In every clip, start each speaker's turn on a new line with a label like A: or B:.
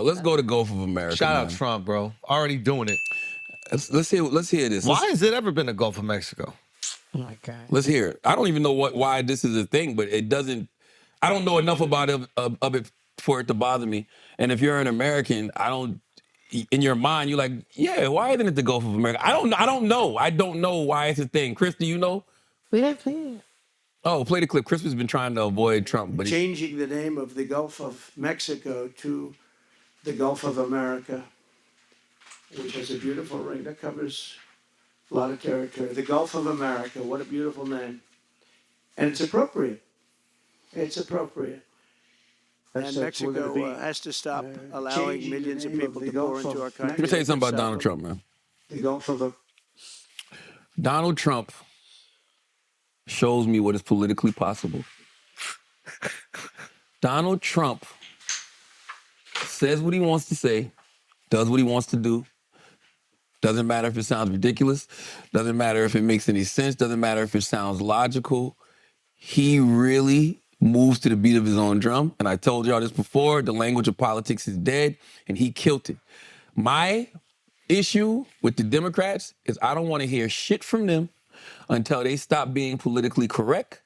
A: let's go to Gulf of America.
B: Shout out
A: man.
B: Trump, bro. Already doing it.
A: Let's hear this.
B: Why has it ever been the Gulf of Mexico?
C: Oh my God.
A: Let's hear it. I don't even know why this is a thing, but it doesn't. I don't know enough about it of it for it to bother me. And if you're an American, I don't. In your mind, you're like, yeah, why isn't it the Gulf of America? I don't know. I don't know why it's a thing. Chris, do you know?
C: We didn't play it.
A: Oh, play the clip. Chris has been trying to avoid Trump, but
D: changing the name of the Gulf of Mexico to the Gulf of America, which has a beautiful ring that covers a lot of territory. The Gulf of America, what a beautiful name. And it's appropriate. It's appropriate. And Mexico has to stop allowing millions of people to pour into our country.
A: let me tell you something about Donald Trump, man.
D: The Gulf of
A: Donald Trump shows me what is politically possible. Donald Trump says what he wants to say, does what he wants to do. Doesn't matter if it sounds ridiculous. Doesn't matter if it makes any sense. Doesn't matter if it sounds logical. He really moves to the beat of his own drum. And I told y'all this before, the language of politics is dead, and he killed it. My issue with the Democrats is I don't want to hear shit from them until they stop being politically correct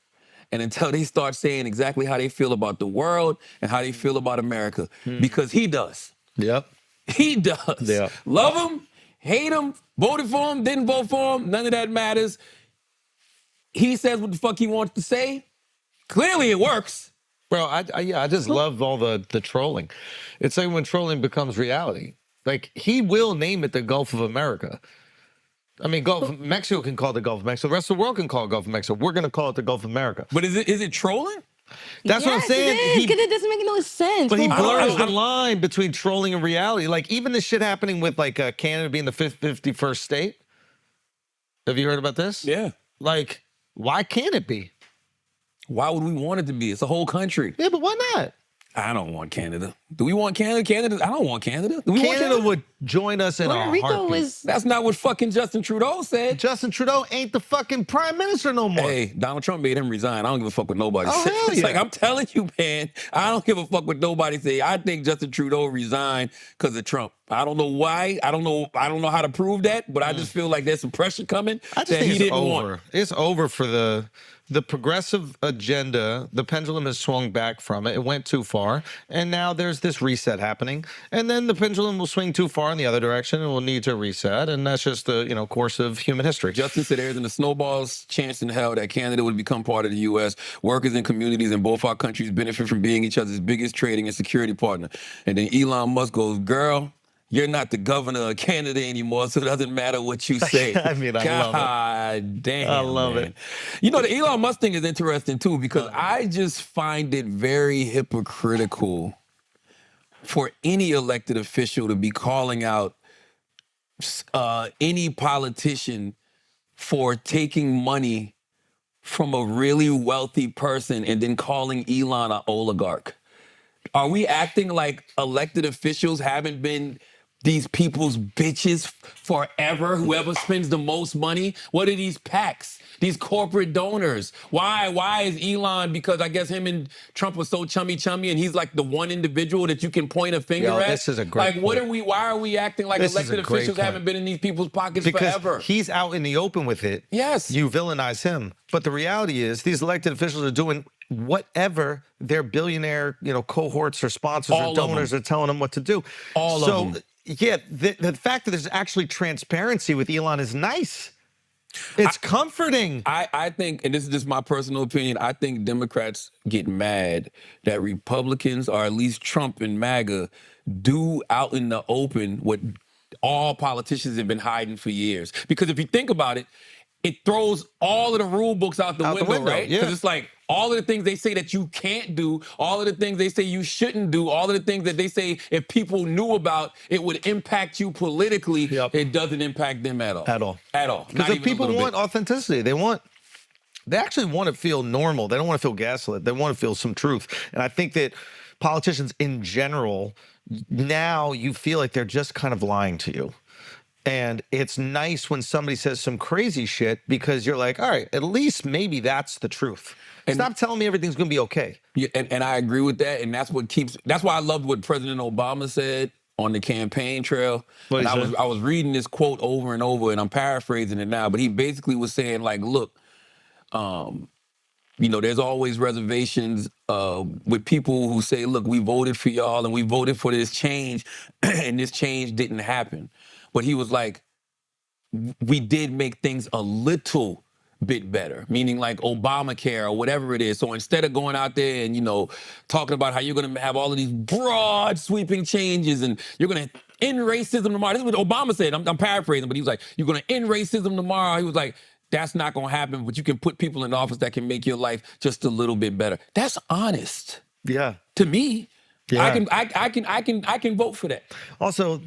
A: and until they start saying exactly how they feel about the world and how they feel about America. Because he does.
B: Yep.
A: He does.
B: Yeah.
A: Love him, hate him, voted for him, didn't vote for him, none of that matters. He says what the fuck he wants to say. Clearly it works.
B: Bro, I just love all the trolling. It's like when trolling becomes reality. Like, he will name it the Gulf of America. I mean, Mexico can call it the Gulf of Mexico. The rest of the world can call it Gulf of Mexico. We're going to call it the Gulf of America.
A: But is it trolling?
B: That's what I'm saying.
C: Because it doesn't make no sense.
B: But he
C: For
B: blurs
C: what?
B: the line between trolling and reality. Like, even this shit happening with, like, Canada being the 51st state. Have you heard about this?
A: Yeah.
B: Like, why can't it be?
A: Why would we want it to be? It's a whole country.
B: Yeah, but why not?
A: I don't want Canada. Do we want Canada? I don't want Canada. Do we want
B: Canada would join us in
C: Puerto
B: a
C: Rico
B: heartbeat.
C: was.
A: That's not what fucking Justin Trudeau said.
B: Justin Trudeau ain't the fucking prime minister no more.
A: Hey, Donald Trump made him resign. I don't give a fuck what nobody
B: Oh,
A: says.
B: hell
A: It's
B: yeah.
A: like, I'm telling you, man, I don't give a fuck what nobody say. I think Justin Trudeau resigned because of Trump. I don't know why. I don't know how to prove that, but I just feel like there's some pressure coming
B: I just
A: that
B: think
A: he
B: it's
A: didn't
B: over.
A: want.
B: It's over for the progressive agenda. The pendulum has swung back from it. It went too far. And now there's this reset happening. And then the pendulum will swing too far in the other direction and we'll need to reset. And that's just the course of human history.
A: Justin said there isn't a snowball's chance in hell that Canada would become part of the U.S. Workers and communities in both our countries benefit from being each other's biggest trading and security partner. And then Elon Musk goes, girl, you're not the governor of Canada anymore, so it doesn't matter what you say.
B: I mean, I love it.
A: God damn,
B: I love
A: man.
B: it.
A: You know, the Elon Musk thing is interesting, too, because I just find it very hypocritical for any elected official to be calling out any politician for taking money from a really wealthy person and then calling Elon an oligarch. Are we acting like elected officials haven't been these people's bitches forever? Whoever spends the most money? What are these PACs? These corporate donors? Why is Elon, because I guess him and Trump were so chummy and he's like the one individual that you can point a finger at?
B: This is a great
A: Like, why are we acting like
B: This is
A: elected
B: a great
A: officials
B: point.
A: haven't been in these people's pockets
B: Because
A: forever?
B: he's out in the open with it.
A: Yes.
B: You villainize him. But the reality is these elected officials are doing whatever their billionaire, cohorts or sponsors
A: All
B: or
A: of
B: donors are telling them what to do.
A: All of them.
B: Yeah, the fact that there's actually transparency with Elon is nice. It's comforting.
A: I think, and this is just my personal opinion, I think Democrats get mad that Republicans, or at least Trump and MAGA, do out in the open what all politicians have been hiding for years. Because if you think about it, it throws all of the rule books out the window, right?
B: yeah.
A: Because it's like all of the things they say that you can't do, all of the things they say you shouldn't do, all of the things that they say if people knew about, it would impact you politically.
B: Yep.
A: It doesn't impact them at all.
B: At all.
A: At all.
B: Because if people want authenticity, they actually want to feel normal. They don't want to feel gaslit. They want to feel some truth. And I think that politicians in general, now you feel like they're just kind of lying to you. And it's nice when somebody says some crazy shit because you're like, all right, at least maybe that's the truth.
A: And-
B: Stop telling me everything's going to be okay.
A: Yeah, and I agree with that, and that's why I loved what President Obama said on the campaign trail.
B: What'd
A: And
B: he say?
A: I was reading this quote over and over, and I'm paraphrasing it now, but he basically was saying, like, look, there's always reservations with people who say, look, we voted for y'all and we voted for this change, and this change didn't happen. But he was like, we did make things a little bit better, meaning like Obamacare or whatever it is. So instead of going out there and, talking about how you're going to have all of these broad sweeping changes and you're going to end racism tomorrow. This is what Obama said. I'm paraphrasing, but he was like, you're going to end racism tomorrow. He was like, that's not going to happen, but you can put people in office that can make your life just a little bit better. That's honest.
B: Yeah.
A: To me.
B: Yeah.
A: I can vote for that.
B: Also,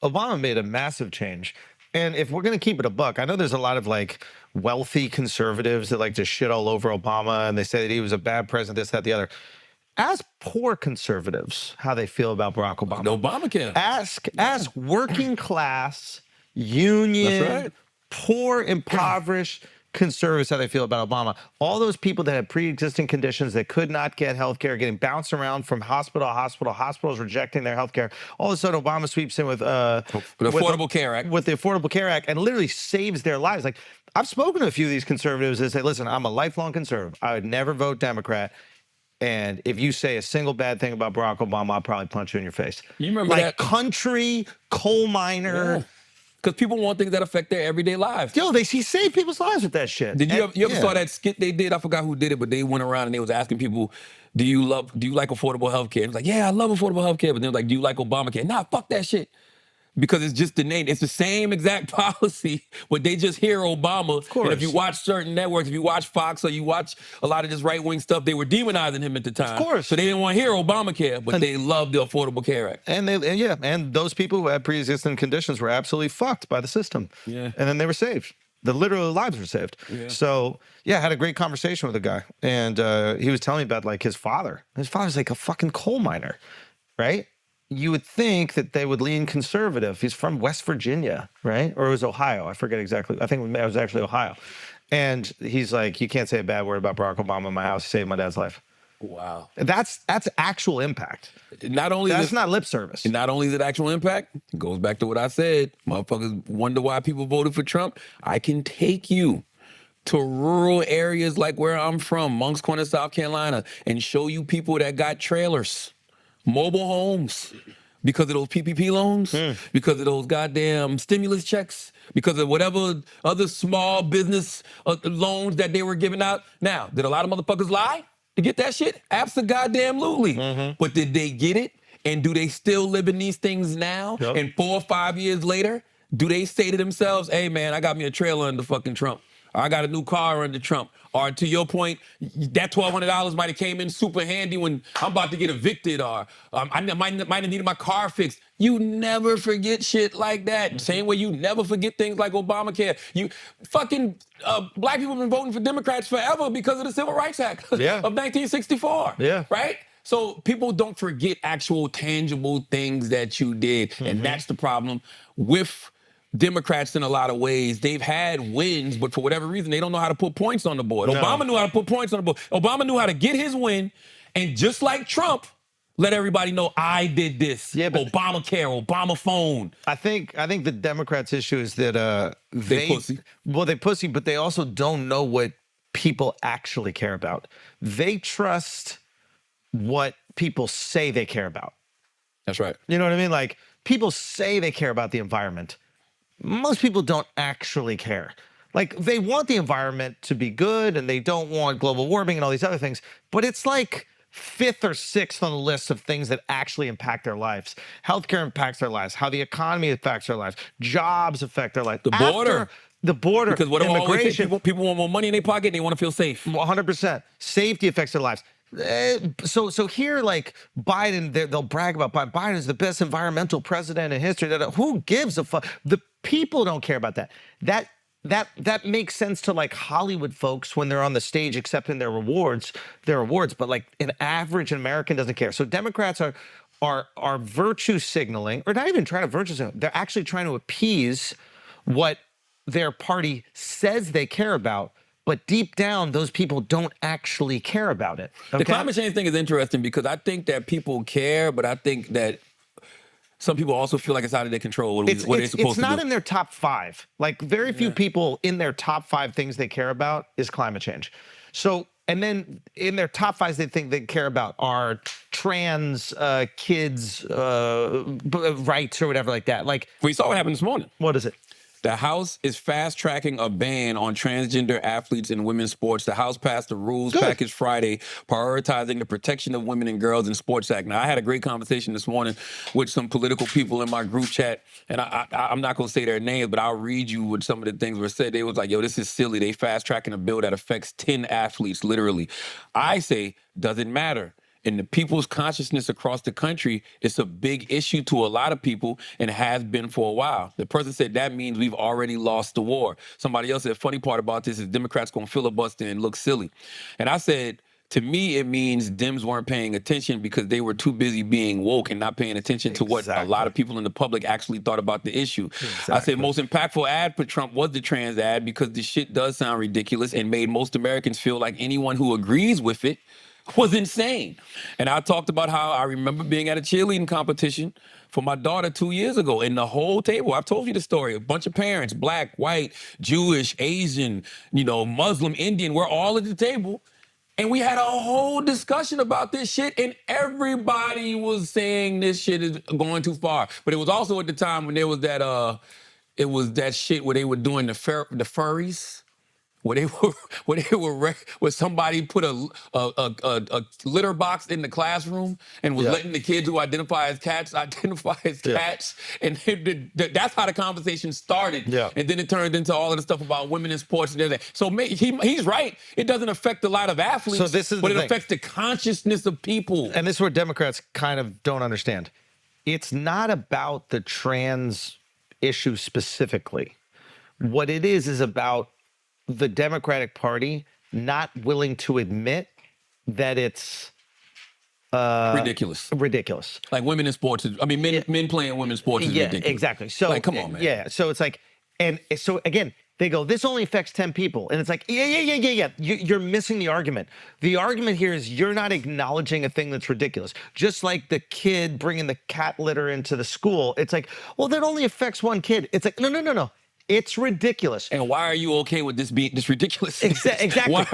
B: Obama made a massive change. And if we're going to keep it a buck, I know there's a lot of like wealthy conservatives that like to shit all over Obama and they say that he was a bad president, this, that, the other. Ask poor conservatives how they feel about Barack Obama.
A: The Obamacare.
B: Ask working class, union,
A: That's right.
B: poor, impoverished conservatives how they feel about Obama. All those people that had pre-existing conditions that could not get health care, getting bounced around from hospital to hospital, hospitals rejecting their health care. All of a sudden, Obama sweeps in with
A: the Affordable Care Act.
B: With the Affordable Care Act and literally saves their lives. Like, I've spoken to a few of these conservatives that say, listen, I'm a lifelong conservative. I would never vote Democrat. And if you say a single bad thing about Barack Obama, I'll probably punch you in your face.
A: You remember
B: like
A: that?
B: Country, coal miner.
A: Because people want things that affect their everyday lives.
B: Yo, he saved people's lives with that shit.
A: Did you ever saw that skit they did? I forgot who did it, but they went around and they was asking people, do you like affordable health care? It was like, yeah, I love affordable health care. But they was like, do you like Obamacare? Nah, fuck that shit. Because it's just the name. It's the same exact policy, but they just hear Obama. Of
B: course.
A: And if you watch certain networks, if you watch Fox or you watch a lot of this right-wing stuff, they were demonizing him at the time.
B: Of course.
A: So they didn't want to hear Obamacare, but they loved the Affordable Care Act.
B: And those people who had pre-existing conditions were absolutely fucked by the system.
A: Yeah.
B: And then they were saved. The literal lives were saved.
A: Yeah.
B: So, I had a great conversation with a guy. And he was telling me about like his father. His father's like a fucking coal miner, right? You would think that they would lean conservative. He's from West Virginia, right? Or it was Ohio. I forget exactly. I think it was actually Ohio. And he's like, you can't say a bad word about Barack Obama in my house. He saved my dad's life.
A: Wow.
B: That's actual impact. That's not lip service.
A: And not only is it actual impact, it goes back to what I said. Motherfuckers wonder why people voted for Trump. I can take you to rural areas like where I'm from, Moncks Corner, South Carolina, and show you people that got trailers, mobile homes, because of those PPP loans, because of those goddamn stimulus checks, because of whatever other small business loans that they were giving out. Now, did a lot of motherfuckers lie to get that shit? Absolutely. But did they get it? And do they still live in these things now?
B: Yep.
A: And 4 or 5 years later, do they say to themselves, hey man, I got me a trailer under fucking Trump. Or I got a new car under Trump. Or to your point, that $1,200 might have came in super handy when I'm about to get evicted, or I might have needed my car fixed. You never forget shit like that. Same way you never forget things like Obamacare. You fucking black people have been voting for Democrats forever because of the Civil Rights Act of 1964.
B: Yeah.
A: Right? So people don't forget actual tangible things that you did. And that's the problem with Democrats in a lot of ways. They've had wins, but for whatever reason, they don't know how to put points on the board.
B: No.
A: Obama knew how to put points on the board. Obama knew how to get his win, and just like Trump, let everybody know I did this.
B: Yeah, but
A: Obamacare, Obama phone.
B: I think the Democrats' issue is that
A: They pussy.
B: Well, they pussy, but they also don't know what people actually care about. They trust what people say they care about.
A: That's right.
B: You know what I mean? Like, people say they care about the environment. Most people don't actually care. Like, they want the environment to be good and they don't want global warming and all these other things, but it's like 5th or 6th on the list of things that actually impact their lives. Healthcare impacts their lives, how the economy affects their lives, jobs affect their life.
A: The border.
B: The border,
A: Because what
B: immigration.
A: people want more money in their pocket, they want to feel safe.
B: 100%. Safety affects their lives. So here, like Biden, they'll brag about Biden. Biden is the best environmental president in history. Who gives a fuck? The people don't care about that. That makes sense to like Hollywood folks when they're on the stage accepting their rewards. But like an average American doesn't care. So Democrats are virtue signaling, or not even trying to virtue signal. They're actually trying to appease what their party says they care about, but deep down, those people don't actually care about it.
A: The
B: Okay?
A: climate change thing is interesting because I think that people care, but I think that some people also feel like it's out of their control. What are they supposed
B: It's
A: to
B: not
A: do?
B: in their top 5. Like, very few people in their top 5 things they care about is climate change. So, and then in their top 5 they think they care about are trans kids' rights or whatever like that. Like,
A: We saw what happened this morning.
B: what is it?
A: The House is fast-tracking a ban on transgender athletes in women's sports. The House passed a rules package Friday prioritizing the protection of women and girls in sports act. Now, I had a great conversation this morning with some political people in my group chat, and I'm not going to say their names, but I'll read you what some of the things were said. They was like, yo, this is silly. They fast-tracking a bill that affects 10 athletes, literally. I say, doesn't matter. In the people's consciousness across the country, it's a big issue to a lot of people and has been for a while. The person said that means we've already lost the war. Somebody else said, funny part about this is Democrats gonna filibuster and look silly. And I said, to me, it means Dems weren't paying attention because they were too busy being woke and not paying attention to what a lot of people in the public actually thought about the issue. I said most impactful ad for Trump was the trans ad because the shit does sound ridiculous and made most Americans feel like anyone who agrees with it was insane. And I talked about how I remember being at a cheerleading competition for my daughter 2 years ago, and the whole table, I've told you the story, a bunch of parents, black, white, Jewish, Asian, Muslim, Indian, we're all at the table. And we had a whole discussion about this shit, and everybody was saying this shit is going too far. But it was also at the time when there was that shit where they were doing the furries. Where somebody put a litter box in the classroom and was letting the kids who identify as cats identify as cats, and that's how the conversation started.
B: Yeah.
A: And then it turned into all of the stuff about women in sports and everything. So he's right. It doesn't affect a lot of athletes,
B: So this is
A: but
B: the
A: it
B: thing.
A: affects the consciousness of people.
B: And this is where Democrats kind of don't understand. It's not about the trans issue specifically. What it is about the Democratic Party not willing to admit that it's
A: Ridiculous.
B: ridiculous.
A: Like women in sports, men playing women's sports is ridiculous.
B: Exactly. So,
A: like, come on, man.
B: Yeah. So it's like, and so again, they go, this only affects 10 people. And it's like, yeah. You're missing the argument. The argument here is you're not acknowledging a thing that's ridiculous. Just like the kid bringing the cat litter into the school. It's like, well, that only affects one kid. It's like, no. It's ridiculous.
A: And why are you okay with this being this ridiculous?
B: Exactly.
A: Why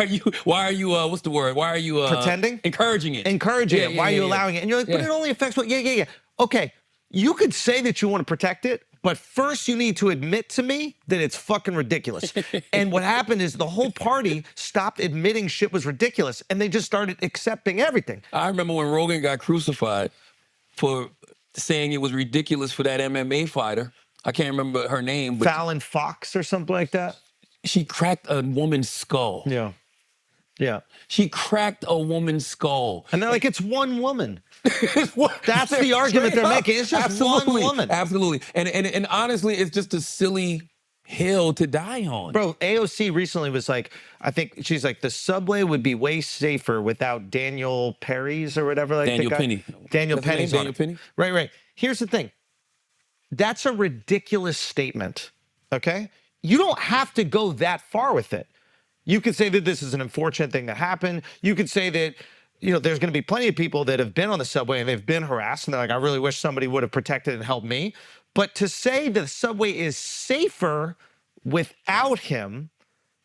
A: are you what's the word? Why are you
B: pretending?
A: Encouraging it.
B: Encouraging it. Why are you allowing it? And you're like, but it only affects what? Yeah. Okay. You could say that you want to protect it, but first you need to admit to me that it's fucking ridiculous. And what happened is the whole party stopped admitting shit was ridiculous and they just started accepting everything.
A: I remember when Rogan got crucified for saying it was ridiculous for that MMA fighter. I can't remember her name, but
B: Fallon Fox or something like that.
A: she cracked a woman's skull.
B: Yeah.
A: She cracked a woman's skull.
B: And they're like, it's one woman. That's the argument they're making. It's just one woman.
A: Absolutely. And honestly, it's just a silly hill to die on.
B: Bro, AOC recently was like, I think she's like, the subway would be way safer without Daniel Perry's or whatever. Like
A: Daniel Penny.
B: Daniel
A: That's his name,
B: Penny's
A: Daniel
B: on it.
A: Penny?
B: Right. Here's the thing. That's a ridiculous statement, okay? You don't have to go that far with it. You could say that this is an unfortunate thing that happened. You could say that, there's going to be plenty of people that have been on the subway and they've been harassed and they're like, I really wish somebody would have protected and helped me. But to say the subway is safer without him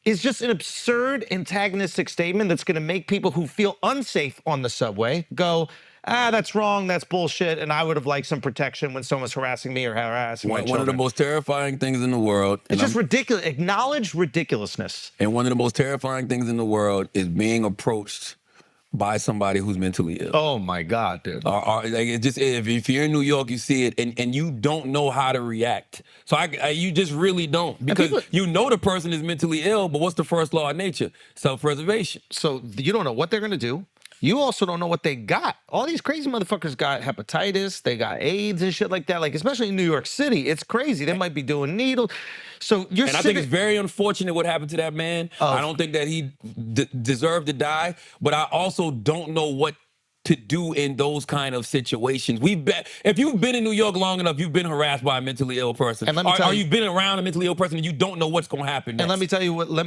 B: is just an absurd antagonistic statement that's going to make people who feel unsafe on the subway go, that's wrong, that's bullshit, and I would have liked some protection when someone's harassing me or harassing my children.
A: One of the most terrifying things in the world.
B: It's just ridiculous. Acknowledge ridiculousness.
A: And one of the most terrifying things in the world is being approached by somebody who's mentally ill.
B: Oh my God, dude.
A: Like it just if you're in New York, you see it, and you don't know how to react. So you just really don't, because you know the person is mentally ill. But what's the first law of nature? Self-preservation.
B: So you don't know what they're gonna do. You also don't know what they got. All these crazy motherfuckers got hepatitis, they got AIDS and shit like that. Like, especially in New York City, it's crazy. They might be doing needles. So
A: I think it's very unfortunate what happened to that man. I don't think that he deserved to die, but I also don't know what to do in those kind of situations. If you've been in New York long enough, you've been harassed by a mentally ill person.
B: And let me tell
A: or
B: you-
A: you've been around a mentally ill person and you don't know what's going to happen next.
B: And let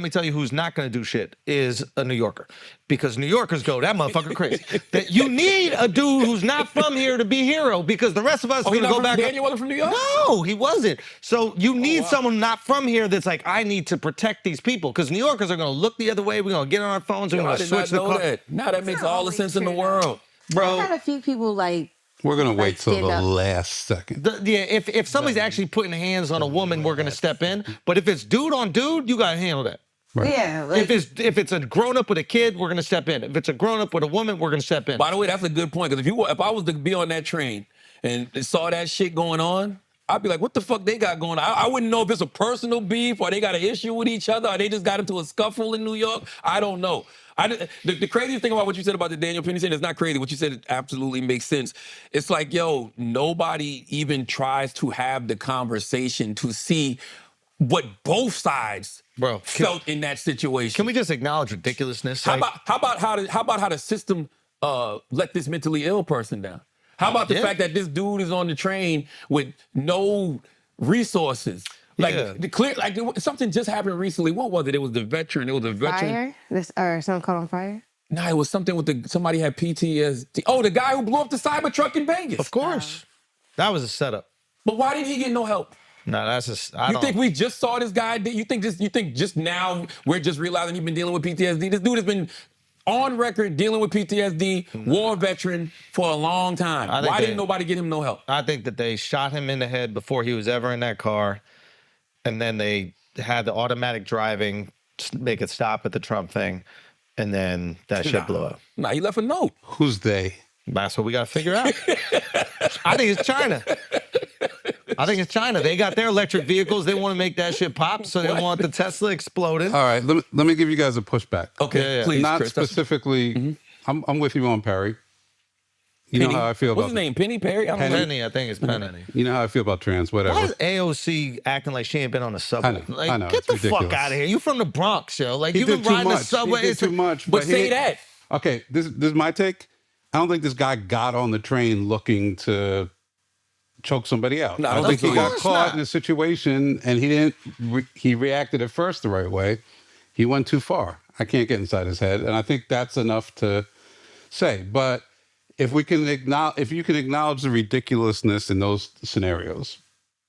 B: me tell you who's not going to do shit is a New Yorker, because New Yorkers go that motherfucker crazy. That you need a dude who's not from here to be hero, because the rest of us are
A: he's
B: going to
A: not
B: go
A: from-
B: back.
A: Daniel wasn't from New York?
B: No, he wasn't. So you need someone not from here that's like, I need to protect these people, because New Yorkers are going to look the other way. We're going to get on our phones. We're
A: Yo, I
B: going to
A: did
B: switch
A: not
B: the
A: know
B: car.
A: that. Now that makes
C: not
A: all the
C: always
A: sense in the
C: true,
A: world.
C: I
B: Bro,
C: had a few people like.
E: We're gonna wait till
C: stand
E: the
C: up.
E: last second.
B: if somebody's actually putting hands on a woman, we're going to step in. But if it's dude on dude, you got to handle that.
E: Right.
C: Yeah, like,
B: If it's a grown up with a kid, we're going to step in. If it's a grown up with a woman, we're going to step in.
A: By the way, that's a good point. Because if I was to be on that train and saw that shit going on, I'd be like, what the fuck they got going on? I wouldn't know if it's a personal beef or they got an issue with each other or they just got into a scuffle in New York. I don't know. The craziest thing about what you said about the Daniel Penny thing is not crazy. What you said absolutely makes sense. It's like, yo, nobody even tries to have the conversation to see what both sides felt in that situation.
B: Can we just acknowledge ridiculousness?
A: How about how the system let this mentally ill person down? How about the fact that this dude is on the train with no resources? Something just happened recently. What was it? It was the veteran. It was a veteran.
C: fire? Or someone caught on fire?
A: Nah, it was something with somebody had PTSD. Oh, the guy who blew up the Cybertruck in Vegas.
B: Of course. That was a setup.
A: But why didn't he get no help?
B: No, that's just,
A: You think we just saw this guy? You think just now we're just realizing he's been dealing with PTSD? This dude has been on record dealing with PTSD, war veteran for a long time. Why didn't nobody get him no help?
B: I think that they shot him in the head before he was ever in that car. And then they had the automatic driving make it stop at the Trump thing. And then that shit blew up.
A: Nah, he left a note.
E: Who's they?
B: That's what we got to figure out. I think it's China. They got their electric vehicles. They want to make that shit pop, so they want the Tesla exploded.
E: All right, let me give you guys a pushback.
A: Okay,
B: Yeah.
A: please,
E: Not
A: Chris.
E: specifically. I'm with you on Perry. You
A: Penny.
E: know how I feel
A: What's
E: about
A: his name? Penny Perry? I don't know.
B: Penny, I think it's Penny.
E: You know how I feel about trans. Whatever.
B: Why is AOC acting like she ain't been on the subway?
E: I know,
B: Get
E: it's
B: the
E: ridiculous.
B: fuck out of here. You from the Bronx, yo. Like,
E: He
B: you've been
E: did too
B: riding the
E: much.
B: subway.
E: He did too much.
A: But
E: he
A: say
E: didn't-
A: that.
E: Okay, this is my take. I don't think this guy got on the train looking to choke somebody out.
A: No,
E: I don't think he
B: of
E: got
B: course
E: caught
B: not.
E: in a situation and he didn't. He reacted at first the right way. He went too far. I can't get inside his head, and I think that's enough to say. But if you can acknowledge the ridiculousness in those scenarios,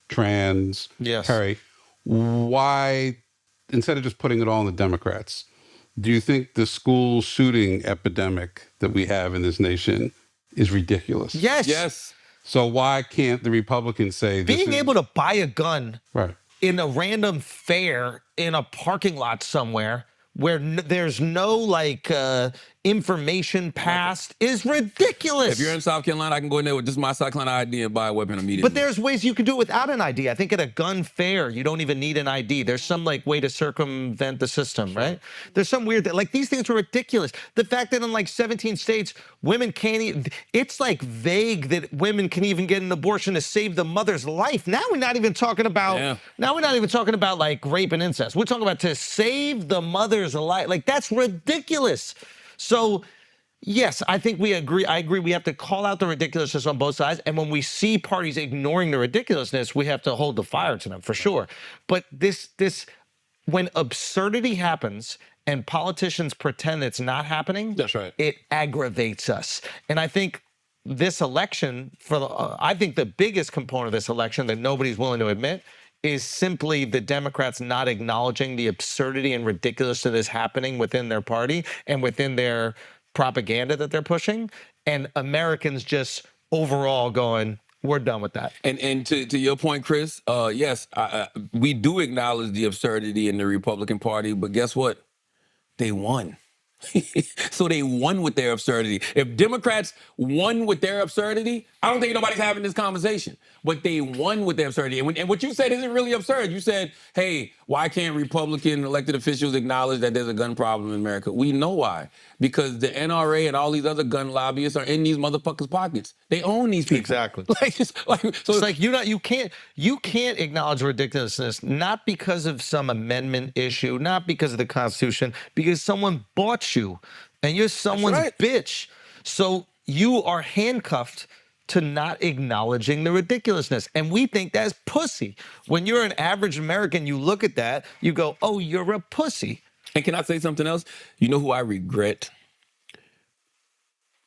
E: trans,
B: Yes.
E: Perry, why instead of just putting it all on the Democrats? Do you think the school shooting epidemic that we have in this nation is ridiculous?
B: Yes.
A: Yes.
E: So why can't the Republicans say this
B: Being
E: is,
B: able to buy a gun
E: right?
B: in a random fair in a parking lot somewhere where there's no information passed is ridiculous.
A: If you're in South Carolina, I can go in there with just my South Carolina ID and buy a weapon immediately.
B: But there's ways you can do it without an ID. I think at a gun fair, you don't even need an ID. There's some way to circumvent the system, right? There's some weird, these things are ridiculous. The fact that in 17 states, women can't even, it's vague that women can even get an abortion to save the mother's life. Now we're not even talking about, rape and incest. We're talking about to save the mother's life. That's ridiculous. So, yes, I think we agree. I agree. We have to call out the ridiculousness on both sides. And when we see parties ignoring the ridiculousness, we have to hold the fire to them for sure. But when absurdity happens and politicians pretend it's not happening,
A: That's right.
B: it aggravates us. And I think this election, I think the biggest component of this election that nobody's willing to admit is simply the Democrats not acknowledging the absurdity and ridiculousness that is happening within their party and within their propaganda that they're pushing, and Americans just overall going, we're done with that.
A: And to your point, Chris, yes, we do acknowledge the absurdity in the Republican Party, but guess what? They won. So they won with their absurdity. If Democrats won with their absurdity, I don't think nobody's having this conversation. But they won with their absurdity. And what you said isn't really absurd. You said, hey, why can't Republican elected officials acknowledge that there's a gun problem in America? We know why. Because the NRA and all these other gun lobbyists are in these motherfuckers' pockets. They own these people.
B: Exactly.
A: You
B: You can't acknowledge ridiculousness, not because of some amendment issue, not because of the Constitution, because someone bought you and you're someone's
A: right.
B: bitch. So you are handcuffed to not acknowledging the ridiculousness. And we think that's pussy. When you're an average American, you look at that, you go, oh, you're a pussy.
A: And can I say something else? You know who I regret?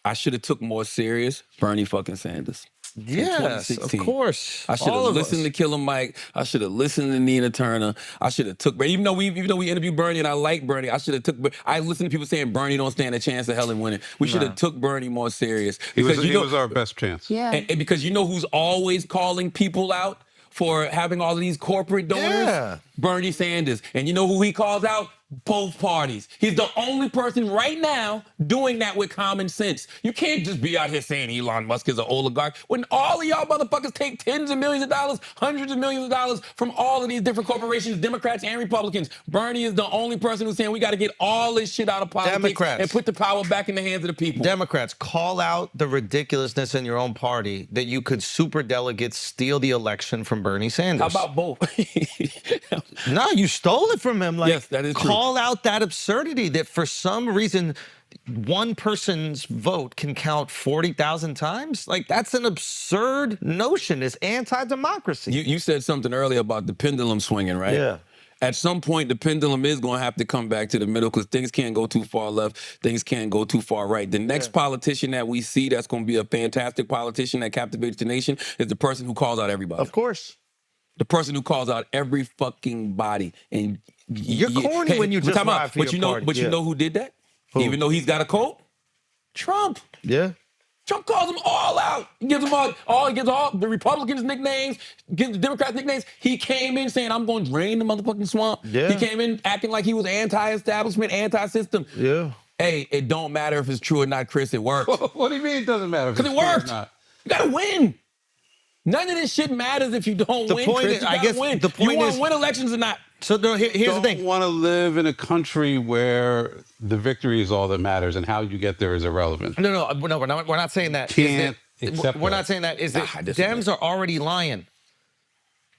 A: I should have took more serious Bernie fucking Sanders.
B: Yes, of
A: 2016.
B: course.
A: I should have listened to Killer Mike. I should have listened to Nina Turner. I should have took. Even though we interviewed Bernie and I like Bernie, I should have took. I listened to people saying Bernie don't stand a chance of hell in winning. We should have took Bernie more serious
E: He
A: because
E: was our best chance.
C: Yeah.
A: and because you know who's always calling people out for having all of these corporate donors?
B: Yeah.
A: Bernie Sanders. And you know who he calls out? Both parties. He's the only person right now doing that with common sense. You can't just be out here saying Elon Musk is an oligarch when all of y'all motherfuckers take tens of millions of dollars, hundreds of millions of dollars from all of these different corporations, Democrats and Republicans. Bernie is the only person who's saying we got to get all this shit out of politics
B: Democrats.
A: and put the power back in the hands of the people.
B: Democrats, call out the ridiculousness in your own party that you could super delegates steal the election from Bernie Sanders.
A: How about both?
B: No, you stole it from him. Like,
A: Yes, that is true.
B: call out that absurdity that for some reason one person's vote can count 40,000 times. Like, that's an absurd notion. It's anti-democracy.
A: You said something earlier about the pendulum swinging, right?
B: Yeah.
A: At some point, the pendulum is going to have to come back to the middle because things can't go too far left. Things can't go too far right. The next politician that we see that's going to be a fantastic politician that captivates the nation is the person who calls out everybody.
B: Of course.
A: The person who calls out every fucking body. And
B: You're corny when you just
A: time out.
B: ride for
A: But
B: your
A: you know,
B: party.
A: but you
B: Yeah.
A: know who did that?
B: Who?
A: Even though he's got a coat? Trump.
B: Yeah.
A: Trump calls them all out. He gives them all he gives all the Republicans nicknames, gives the Democrats nicknames. He came in saying, I'm going to drain the motherfucking swamp.
B: Yeah.
A: He came in acting like he was anti-establishment, anti-system.
B: Yeah.
A: Hey, it don't matter if it's true or not, Chris. It worked.
E: What do you mean it doesn't matter?
A: Because it worked. You got to win. None of this shit matters if you don't win,
B: point
A: Chris.
B: is-
A: You
B: I
A: gotta
B: guess
A: win.
B: the point
A: you want
B: is-
A: to win elections or not.
B: So no, here's the
E: Don't
B: thing.
E: want to live in a country where the victory is all that matters and how you get there is irrelevant.
B: No, we're not saying that.
E: Can't
B: Is that-
E: accept
B: We're
E: that.
B: not saying that. Is that
A: I disagree.
B: Dems are already lying.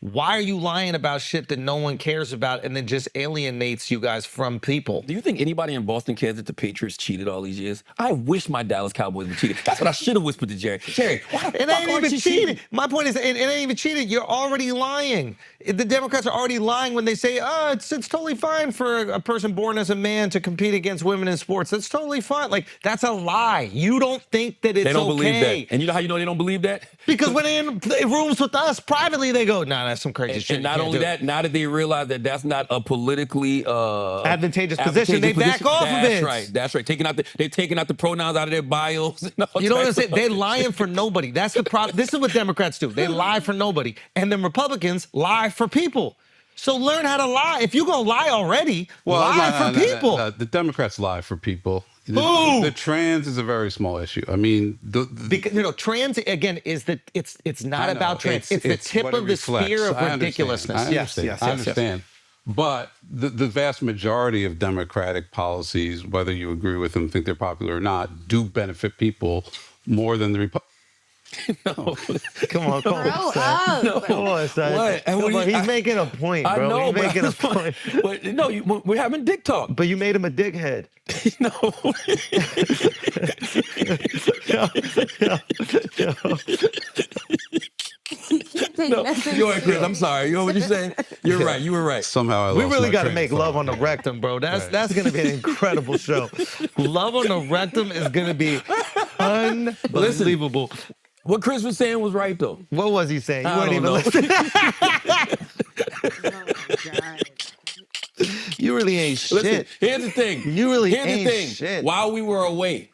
B: Why are you lying about shit that no one cares about and then just alienates you guys from people?
A: Do you think anybody in Boston cares that the Patriots cheated all these years? I wish my Dallas Cowboys were cheated. That's what I should have whispered to Jerry. Jerry, why the
B: It
A: fuck
B: ain't
A: aren't
B: even
A: you
B: cheating.
A: cheating?
B: My point is, it ain't even cheating. You're already lying. The Democrats are already lying when they say, oh, it's totally fine for a person born as a man to compete against women in sports. That's totally fine. Like, that's a lie. You don't think that it's
A: They don't believe
B: okay.
A: that. And you know how you know they don't believe that?
B: Because when they're in rooms with us privately, they go, nah, that's some crazy shit.
A: And
B: You
A: not
B: can't
A: only
B: do it."
A: that, now that they realize that that's not a politically
B: Advantageous position, they back off of it.
A: That's right. They're taking out the pronouns out of their bios. And all
B: You know what I'm
A: types
B: saying?
A: of
B: They're
A: other
B: lying
A: shit.
B: for nobody. That's the problem. This is what Democrats do. They lie for nobody. And then Republicans lie for people. So learn how to lie. If you're going to lie already, lie for people.
E: No. The Democrats lie for people.
B: Who?
E: The trans is a very small issue. I mean,
B: Because trans again is that it's not
E: I know,
B: about trans. It's the tip
E: what it
B: of the
E: reflects.
B: spear of
E: I understand.
B: ridiculousness.
E: I understand. I understand. But the vast majority of Democratic policies, whether you agree with them, think they're popular or not, do benefit people more than the Republicans.
B: Come on,
C: Grow up.
B: Come on, son.
A: What? And
B: Come
A: what do
B: on,
A: you-
B: he's making a point,
A: I
B: bro.
A: know,
B: He's
A: but
B: making a point.
A: But no, we're having dick talk.
B: But you made him a dickhead.
A: No.
C: Take
A: No.
C: nothing
A: You're right, Chris.
C: serious.
A: I'm sorry. You know what you're saying? You're right. You were right.
E: Somehow I
B: We
E: lost
B: really
E: my
B: got to
E: train
B: make
E: of
B: Love
E: thought.
B: on the Rectum, bro. That's going to be an incredible show. Love on the Rectum is going to be unbelievable.
A: What Chris was saying was right, though.
B: What was he saying? You
A: I
B: weren't
A: don't
B: even
A: know.
B: listening.
C: Oh, God.
B: You really ain't shit.
A: Listen, here's the thing.
B: You really
A: Here's
B: ain't
A: the thing.
B: shit.
A: While we were away,